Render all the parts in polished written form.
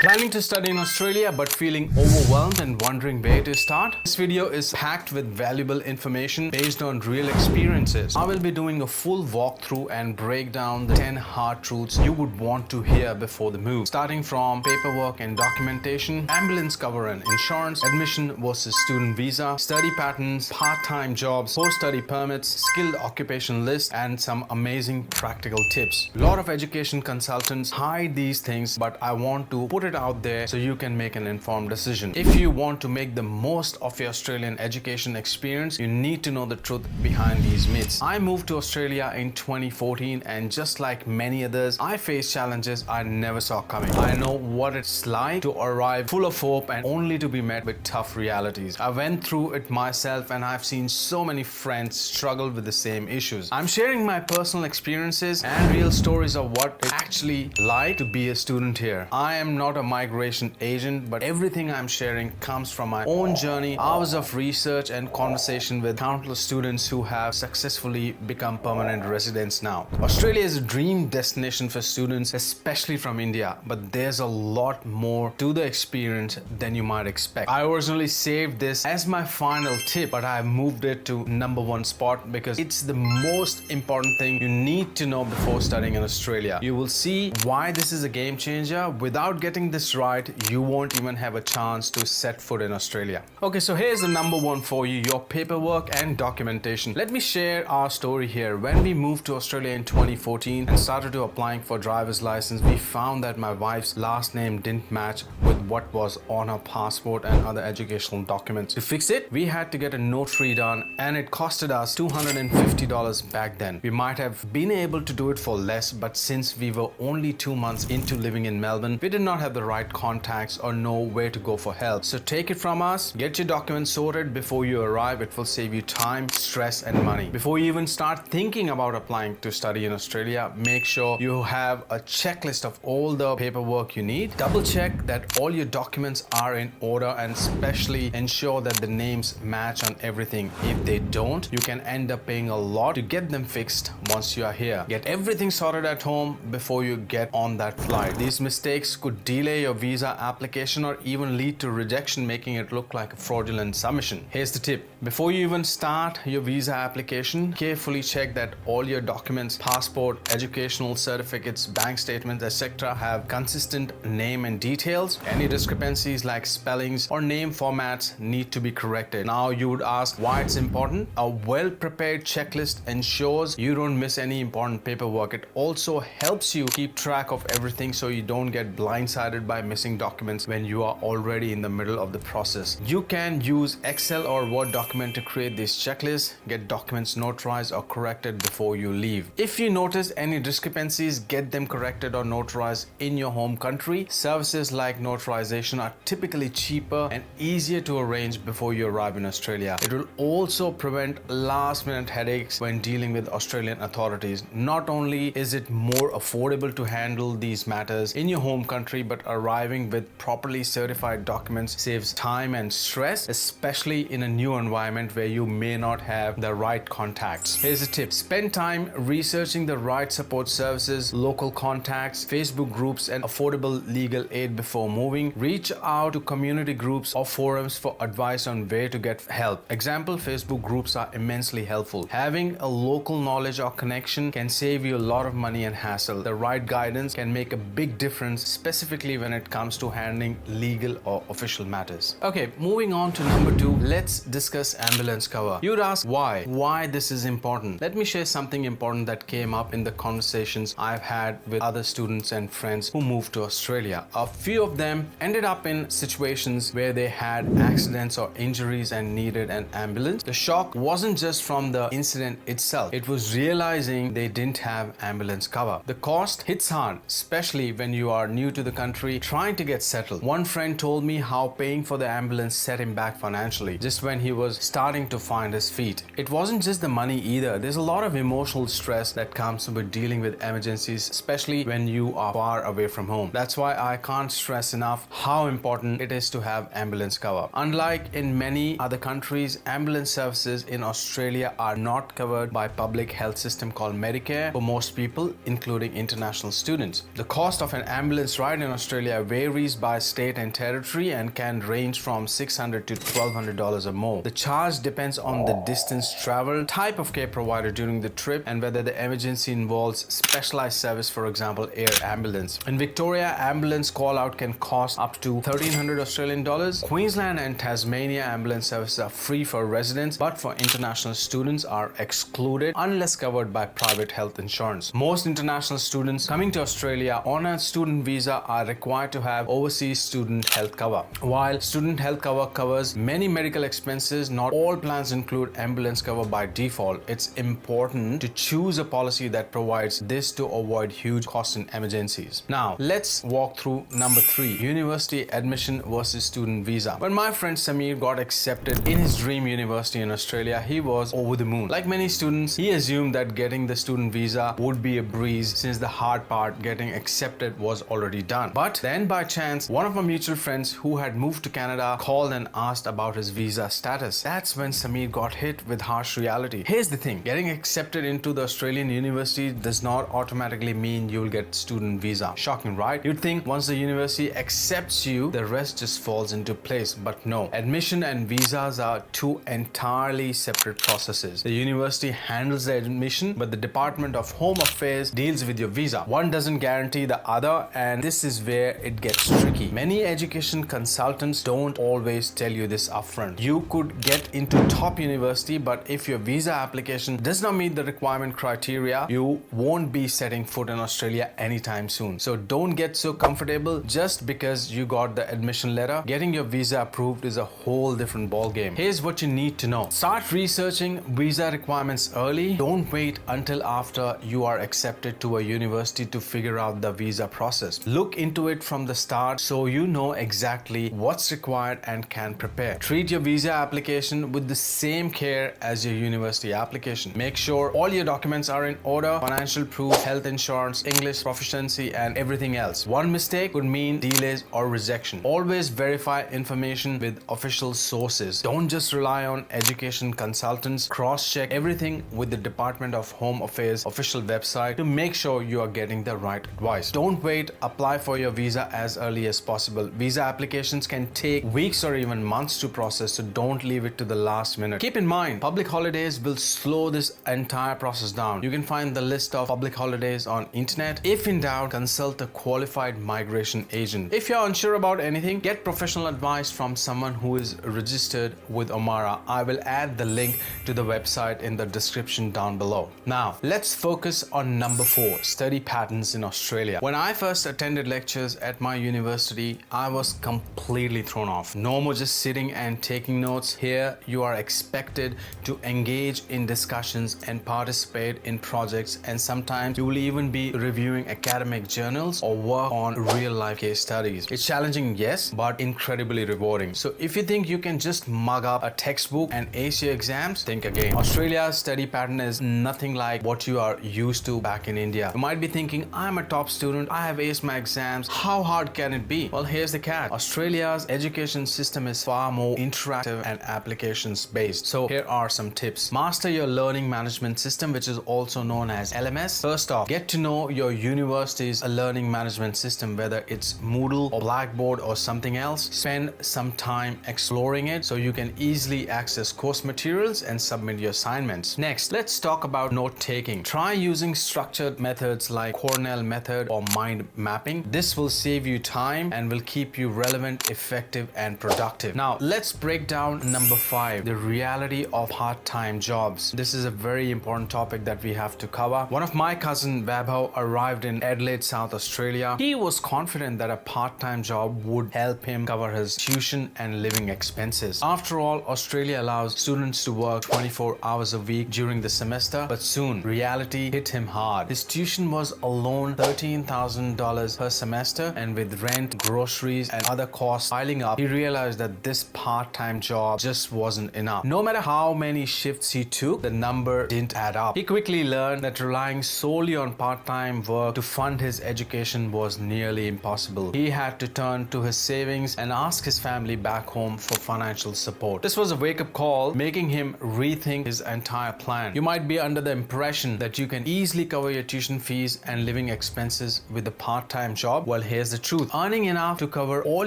Planning to study in Australia but feeling overwhelmed and wondering where to start? This video is packed with valuable information based on real experiences. I will be doing a full walkthrough and break down the 10 hard truths you would want to hear before the move. Starting from paperwork and documentation, ambulance cover and insurance, admission versus student visa, study patterns, part-time jobs, post-study permits, skilled occupation list, and some amazing practical tips. A lot of education consultants hide these things, but I want to put it out there so you can make an informed decision. If you want to make the most of your Australian education experience, you need to know the truth behind these myths. I moved to Australia in 2014, and just like many others, I faced challenges I never saw coming. I know what it's like to arrive full of hope and only to be met with tough realities. I went through it myself, and I've seen so many friends struggle with the same issues. I'm sharing my personal experiences and real stories of what it's actually like to be a student here. I am not a migration agent, but everything I'm sharing comes from my own journey, hours of research, and conversation with countless students who have successfully become permanent residents now. Australia is a dream destination for students, especially from India, but there's a lot more to the experience than you might expect. I originally saved this as my final tip, but I've moved it to #1 spot because it's the most important thing you need to know before studying in Australia. You will see why this is a game changer. Without getting this right, you won't even have a chance to set foot in Australia. Okay, so here's the #1 for you, your paperwork and documentation. Let me share our story here. When we moved to Australia in 2014 and started to applying for driver's license, we found that my wife's last name didn't match with what was on her passport and other educational documents. To fix it, we had to get a notary done, and it costed us $250 back then. We might have been able to do it for less, but since we were only 2 months into living in Melbourne, we did not have the right contacts or know where to go for help. So take it from us, get your documents sorted before you arrive. It will save you time, stress, and money. Before you even start thinking about applying to study in Australia, make sure you have a checklist of all the paperwork you need. Double check that all your documents are in order, and especially ensure that the names match on everything. If they don't, you can end up paying a lot to get them fixed once you are here. Get everything sorted at home before you get on that flight. These mistakes could delay your visa application or even lead to rejection, making it look like a fraudulent submission. Here's the tip. Before you even start your visa application, carefully check that all your documents, passport, educational certificates, bank statements, etc. have consistent name and details. Any discrepancies like spellings or name formats need to be corrected. Now you would ask why it's important. A well-prepared checklist ensures you don't miss any important paperwork. It also helps you keep track of everything so you don't get blindsided by missing documents when you are already in the middle of the process. You can use Excel or Word document to create these checklists. Get documents notarized or corrected before you leave. If you notice any discrepancies, get them corrected or notarized in your home country. Services like notarization are typically cheaper and easier to arrange before you arrive in Australia. It will also prevent last-minute headaches when dealing with Australian authorities. Not only is it more affordable to handle these matters in your home country, but arriving with properly certified documents saves time and stress, especially in a new environment where you may not have the right contacts. Here's a tip. Spend time researching the right support services, local contacts, Facebook groups, and affordable legal aid before moving. Reach out to community groups or forums for advice on where to get help. Example, Facebook groups are immensely helpful. Having a local knowledge or connection can save you a lot of money and hassle. The right guidance can make a big difference, specifically when it comes to handling legal or official matters. Okay, moving on to #2, let's discuss ambulance cover. You'd ask why this is important. Let me share something important that came up in the conversations I've had with other students and friends who moved to Australia. A few of them ended up in situations where they had accidents or injuries and needed an ambulance. The shock wasn't just from the incident itself, it was realizing they didn't have ambulance cover. The cost hits hard, especially when you are new to the country trying to get settled. One friend told me how paying for the ambulance set him back financially just when he was starting to find his feet. It wasn't just the money either. There's a lot of emotional stress that comes with dealing with emergencies, especially when you are far away from home. That's why I can't stress enough enough how important it is to have ambulance cover. Unlike in many other countries, ambulance services in Australia are not covered by public health system called Medicare for most people, including international students. The cost of an ambulance ride in Australia varies by state and territory and can range from $600 to $1,200 or more. The charge depends on the distance traveled, type of care provided during the trip, and whether the emergency involves specialized service, for example, air ambulance. In Victoria, ambulance call out can cost up to 1,300 Australian dollars. Queensland and Tasmania ambulance services are free for residents, but for international students are excluded unless covered by private health insurance. Most international students coming to Australia on a student visa are required to have overseas student health cover. While student health cover covers many medical expenses, not all plans include ambulance cover by default. It's important to choose a policy that provides this to avoid huge costs in emergencies. Now, let's walk through number 3, university admission versus student visa. When my friend Samir got accepted in his dream university in Australia, he was over the moon. Like many students, he assumed that getting the student visa would be a breeze since the hard part, getting accepted, was already done. But then by chance, one of our mutual friends who had moved to Canada called and asked about his visa status. That's when Samir got hit with harsh reality. Here's the thing, getting accepted into the Australian university does not automatically mean you'll get student visa. Shocking, right? You'd think once the university accepts you, the rest just falls into place, but no. Admission and visas are two entirely separate processes. The university handles the admission, but the Department of Home Affairs deals with your visa. One doesn't guarantee the other, and this is where it gets tricky. Many education consultants don't always tell you this upfront. You could get into top university, but if your visa application does not meet the requirement criteria, you won't be setting foot in Australia anytime soon. So don't get so comfortable just because you got the admission letter. Getting your visa approved is a whole different ball game. Here's what you need to know. Start researching visa requirements early. Don't wait until after you are accepted to a university to figure out the visa process. Look into it from the start so you know exactly what's required and can prepare. Treat your visa application with the same care as your university application. Make sure all your documents are in order, financial proof, health insurance, English proficiency, and everything else. One mistake could mean delays or rejection. Always verify information with official sources. Don't just rely on education consultants. Cross-check everything with the Department of Home Affairs official website to make sure you are getting the right advice. Don't wait. Apply for your visa as early as possible. Visa applications can take weeks or even months to process, so don't leave it to the last minute. Keep in mind, public holidays will slow this entire process down. You can find the list of public holidays on internet. If in doubt, consult a qualified migration agent. If you're unsure about anything, get professional advice from someone who is registered with Omara. I will add the link to the website in the description down below. Now, let's focus on number 4, study patterns in Australia. When I first attended lectures at my university, I was completely thrown off. No more just sitting and taking notes. Here, you are expected to engage in discussions and participate in projects, and sometimes you will even be reviewing academic journals or work on real-life case studies. It's challenging, yes, but incredibly rewarding. So if you think you can just mug up a textbook and ace your exams, think again. Australia's study pattern is nothing like what you are used to back in India. You might be thinking, I'm a top student, I have aced my exams, how hard can it be? Well, here's the catch. Australia's education system is far more interactive and applications based. So here are some tips. Master your learning management system, which is also known as LMS. First off, get to know your university's learning management system, whether it's Moodle or Blackboard or something else. Spend some time exploring it so you can easily access course materials and submit your assignments. Next, let's talk about note taking. Try using structured methods like Cornell method or mind mapping. This will save you time and will keep you relevant, effective, and productive. Now, let's break down number 5, the reality of part-time jobs. This is a very important topic that we have to cover. One of my cousin Vaibhav arrived in Adelaide, South Australia. He was confident that a part-time job would help him cover his tuition and living expenses. After all, Australia allows students to work 24 hours a week during the semester, but soon reality hit him hard. His tuition was alone $13,000 per semester, and with rent, groceries, and other costs piling up, he realized that this part-time job just wasn't enough. No matter how many shifts he took, the number didn't add up. He quickly learned that relying solely on part-time work to fund his education was nearly impossible. He had had to turn to his savings and ask his family back home for financial support. This was a wake-up call, making him rethink his entire plan. You might be under the impression that you can easily cover your tuition fees and living expenses with a part-time job. Well, here's the truth. Earning enough to cover all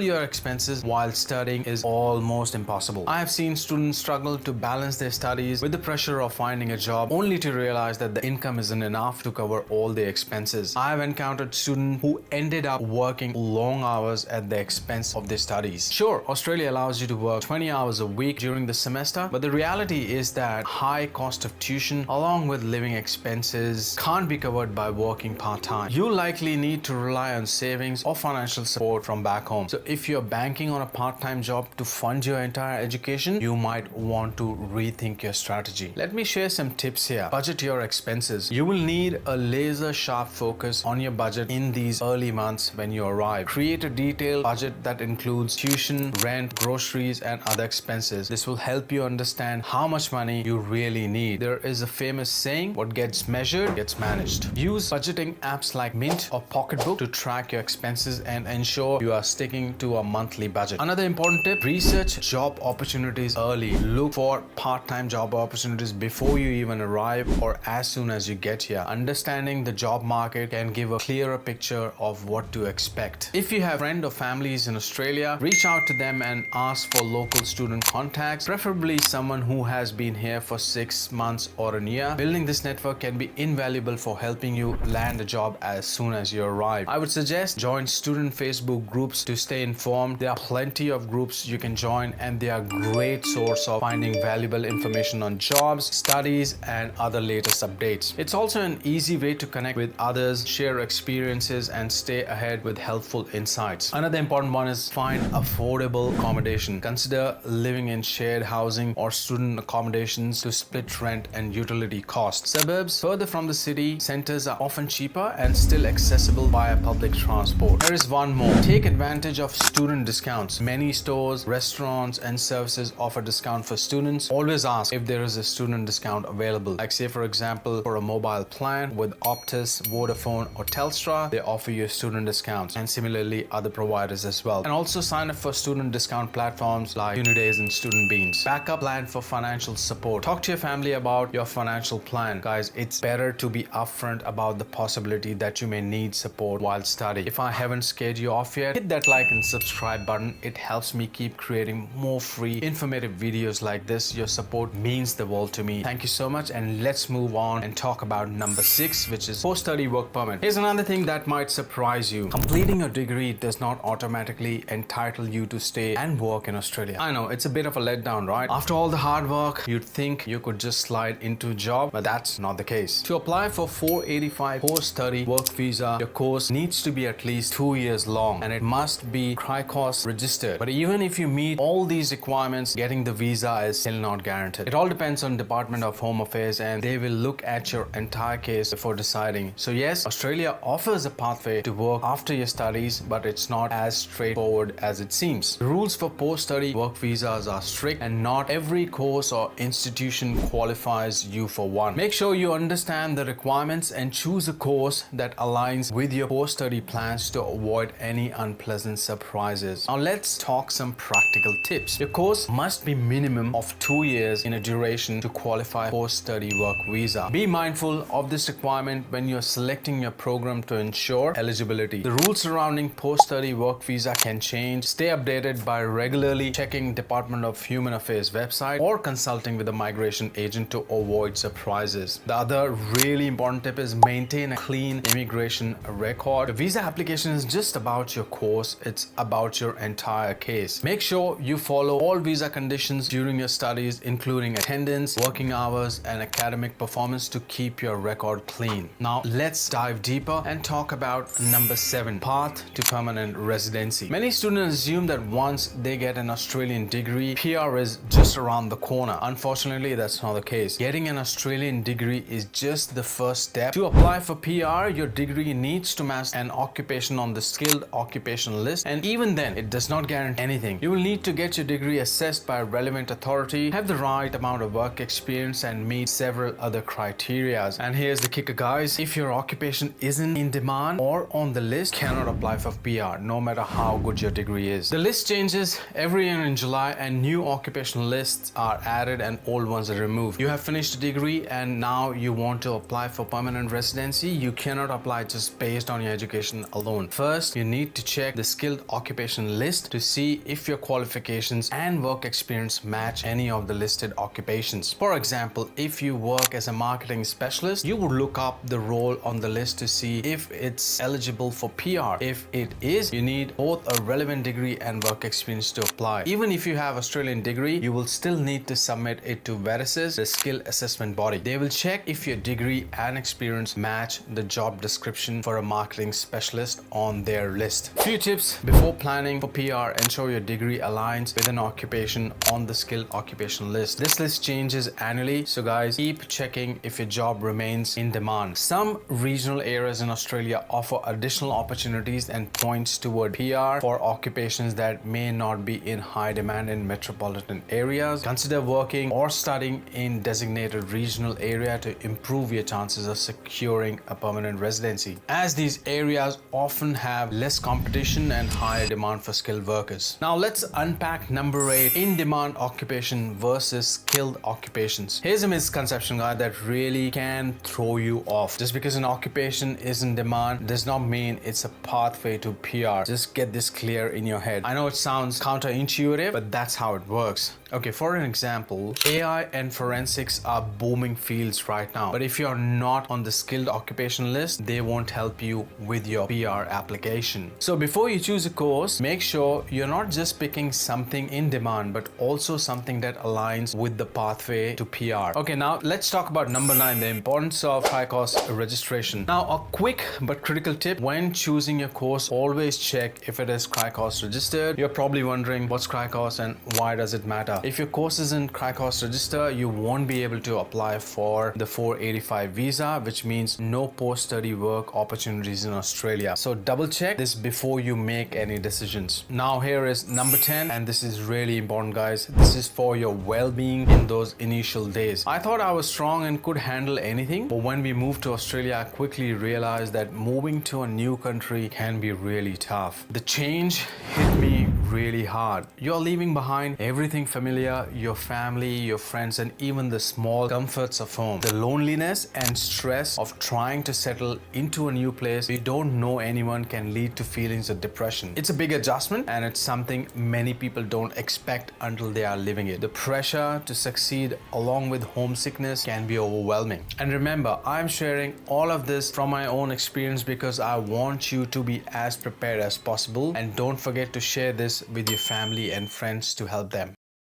your expenses while studying is almost impossible. I have seen students struggle to balance their studies with the pressure of finding a job, only to realize that the income isn't enough to cover all the expenses. I have encountered students who ended up working long hours at the expense of their studies. Sure, Australia allows you to work 20 hours a week during the semester, but the reality is that high cost of tuition along with living expenses can't be covered by working part-time. You likely need to rely on savings or financial support from back home. So if you're banking on a part-time job to fund your entire education, you might want to rethink your strategy. Let me share some tips here. Budget your expenses. You will need a laser-sharp focus on your budget in these early months when you arrive. Create a detailed budget that includes tuition, rent, groceries, and other expenses. This will help you understand how much money you really need. There is a famous saying, what gets measured gets managed. Use budgeting apps like Mint or Pocketbook to track your expenses and ensure you are sticking to a monthly budget. Another important tip, research job opportunities early. Look for part-time job opportunities before you even arrive or as soon as you get here. Understanding the job market can give a clearer picture of what to expect. If you have friends or families in Australia, reach out to them and ask for local student contacts, preferably someone who has been here for 6 months or a year. Building this network can be invaluable for helping you land a job as soon as you arrive. I would suggest join student Facebook groups to stay informed. There are plenty of groups you can join and they are a great source of finding valuable information on jobs, studies, and other latest updates. It's also an easy way to connect with others, share experiences, and stay ahead with helpful insights. Another important one is find affordable accommodation. Consider living in shared housing or student accommodations to split rent and utility costs. Suburbs further from the city centers are often cheaper and still accessible via public transport. There is one more. Take advantage of student discounts. Many stores, restaurants, and services offer discount for students. Always ask if there is a student discount available. Like say for example, for a mobile plan with Optus, Vodafone, or Telstra, they offer you student discounts, and similarly other providers as well. And also sign up for student discount platforms like Unidays and Student Beans. Backup plan for financial support. Talk to your family about your financial plan. Guys, it's better to be upfront about the possibility that you may need support while studying. If I haven't scared you off yet, hit that like and subscribe button. It helps me keep creating more free, informative videos like this. Your support means the world to me. Thank you so much, and let's move on and talk about number 6, which is post-study work permit. Here's another thing that might surprise you. Completing a degree does not automatically entitle you to stay and work in Australia. I know, it's a bit of a letdown, right? After all the hard work, you'd think you could just slide into a job, but that's not the case. To apply for 485 post-study work visa, your course needs to be at least 2 years long and it must be CRICOS registered. But even if you meet all these requirements, getting the visa is still not guaranteed. It all depends on Department of Home Affairs and they will look at your entire case before deciding. So yes, Australia offers a pathway to work after your studies, but it's not as straightforward as it seems. The rules for post-study work visas are strict and not every course or institution qualifies you for one. Make sure you understand the requirements and choose a course that aligns with your post-study plans to avoid any unpleasant surprises. Now let's talk some practical tips. Your course must be minimum of 2 years in a duration to qualify post-study work visa. Be mindful of this requirement when you're selecting your program to ensure eligibility. The rules surrounding post-study work visa can change. Stay updated by regularly checking Department of Human Affairs website or consulting with a migration agent to avoid surprises. The other really important tip is maintain a clean immigration record. The visa application is just about your course, it's about your entire case. Make sure you follow all visa conditions during your studies, including attendance, working hours, and academic performance to keep your record clean. Now let's dive deeper and talk about number 7, path to permanent residency. Many students assume that once they get an Australian degree, PR is just around the corner. Unfortunately, that's not the case. Getting an Australian degree is just the first step. To apply for PR, your degree needs to match an occupation on the skilled occupation list, and even then, it does not guarantee anything. You will need to get your degree assessed by a relevant authority, have the right amount of work experience, and meet several other criteria. And here's the kicker, guys. If your occupation isn't in demand or on the list, cannot apply for PR. PR, no matter how good your degree is. The list changes every year in July, and new occupational lists are added and old ones are removed. You have finished a degree and now you want to apply for permanent residency. You cannot apply just based on your education alone. First, you need to check the skilled occupation list to see if your qualifications and work experience match any of the listed occupations. For example, if you work as a marketing specialist, you would look up the role on the list to see if it's eligible for PR. If it is, you need both a relevant degree and work experience to apply. Even if you have Australian degree, you will still need to submit it to VETASIS, the skill assessment body. They will check if your degree and experience match the job description for a marketing specialist on their list. Few tips before planning for PR: ensure your degree aligns with an occupation on the skilled occupation list. This list changes annually, so guys, keep checking if your job remains in demand. Some regional areas in Australia offer additional opportunities and points toward PR for occupations that may not be in high demand in metropolitan areas. Consider working or studying in designated regional area to improve your chances of securing a permanent residency, as these areas often have less competition and higher demand for skilled workers. Now let's unpack number 8, in-demand occupation versus skilled occupations. Here's a misconception, guys, that really can throw you off. Just because an occupation is in demand does not mean it's a pathway to PR. Just get this clear in your head. I know it sounds counterintuitive, but that's how it works. Okay, for an example, AI and forensics are booming fields right now. But if you're not on the skilled occupation list, they won't help you with your PR application. So before you choose a course, make sure you're not just picking something in demand, but also something that aligns with the pathway to PR. Okay, now let's talk about number 9, the importance of high cost registration. Now, a quick but critical tip: when choosing your course, always check if it is CRICOS registered. You're probably wondering, what's CRICOS and why does it matter? If your course isn't CRICOS register, you won't be able to apply for the 485 visa, which means no post-study work opportunities in Australia. So double check this before you make any decisions. Now here is number 10, and this is really important, guys. This is for your well-being in those initial days. I thought I was strong and could handle anything, but when we moved to Australia, I quickly realized that moving to a new country can be really tough. The change hit me really hard. You're leaving behind everything familiar, your family, your friends, and even the small comforts of home. The loneliness and stress of trying to settle into a new place you don't know anyone can lead to feelings of depression. It's a big adjustment, and it's something many people don't expect until they are living it. The pressure to succeed along with homesickness can be overwhelming. And remember, I'm sharing all of this from my own experience because I want you to be as prepared as possible, and don't forget to share this with your family and friends to help them.